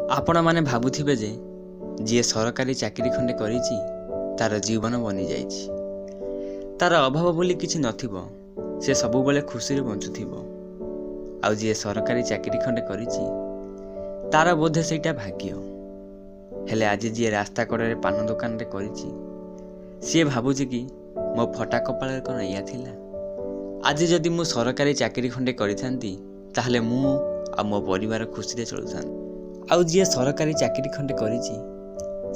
आपण माने भाबुथिबे जे जी सरकारी चाकरी खंडे करिछि तार जीवन बनी जाइछि। तार अभाव बोली किछि नथिबो, से सबु बेले खुशी रे बंचुथिबो। आ जी सरकारी चाकरी खंडे करिछि तार बोधे सेटा भाग्य। हेले आज जी रास्ता कड़े पान दुकान रे करिछि सी भाबुछि कि मो फटा कपाल कौन या थिला। आज जदि मु सरकारी चाकरी खंडे करिथांती ताहले मु आ मो परिवार खुशी रे चलुथांती। आउ जी सरकारी चाकरी खंडे करिछि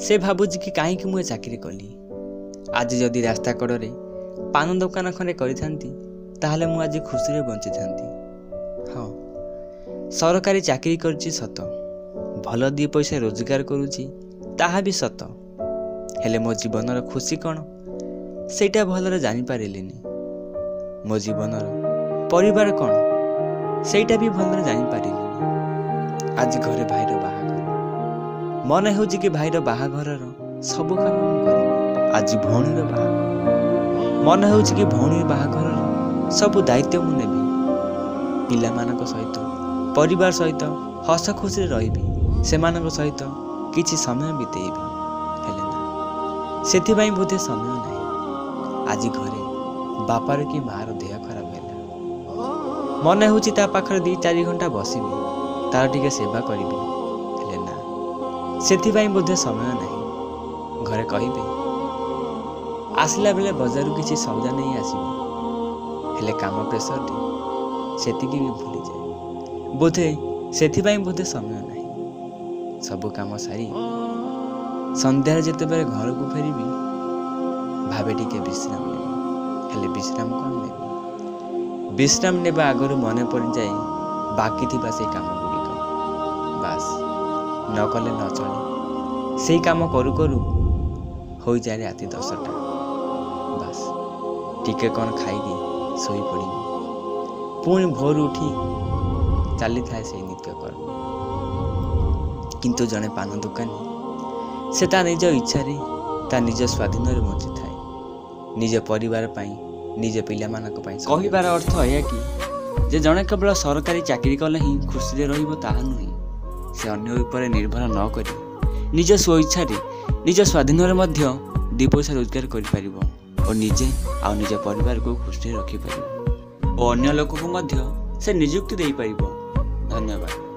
से भाबुछि कि काहे कि मु चाकरी कली। आज जदि रास्ता कड़े पान दुकान खंडे करिथांती ताहले मु आज खुशी रे बंची थांती। हाँ, सरकारी चाकरी करछि सत, भल दी पैसा रोजगार करुछि ताहा भी सत। हेले मो जीवनर खुशी कौन सेटा भलरे जानि पारिलिनी। मो जीवनर परिवार कौन सेटा भी भलरे जानि पारिलिनी। आज घरे भाईर बाहाघर, मन हेउछि कि भाईर बाहाघरर सब काम मु करिबि। आज भौणीर बाहाघर, मन हेउछि कि भौणीर बाहाघरर सब दायित्व मु नेबि। पिलामानक सहित परिवार सहित हस खुशी रहिबि, सेमानक सहित किछि समय बितेइबि। हेले ना सेथिबाई बोधे समय नाही। आज घरे बापार कि मार देह खराब होला, मन हेउछि ता पाखरे 2-4 घंटा बसिबि, तार टिके सेवा करिबि। हेले ना सेथिबाई बोधे समय नाही। घरे कहिबे आसला बेले बजारु किछि सौदा नहीं आसीबो, हेले काम प्रेसर टी सेतिकी भी भूली जाए। बोधे सेथिबाई बोधे समय नाही। सब काम सारी संध्यारे जेतेबेले घर को फेरिबी भाबे टिके विश्राम नेबी। हेले विश्राम कोन नेबी? विश्राम नेबा आगरु मने पड़ जाए बाकी थिबा से काम गुड़िक। बास न कले न चले, से काम करू करू हो जाए राति 10टा। बास टिके कौन खाई सोई पड़ी, पुणी भोर उठी चली थाए से नित्य कर्म। किंतु जने पान दुकानी से ता निज इच्छा रे ता निज स्वाधीन रे बंची थाए, निज परिवार पाई, निज पिला मानक पाई। कहिबार अर्थ एया कि जे जने केवल सरकारी चाकरी कले ही खुशी रे रहिबो ताहा नुही। से अन्य ऊपर निर्भर न करी निज स्वेच्छा रे निज स्वाधीन रे मध्य 2 पैसा रोजगार करि परिबो और निजे आ निज परिवार को खुशी रखि परिबो और अन्य लोक को मध्य से नियुक्ति दे पारिबो। धन्यवाद।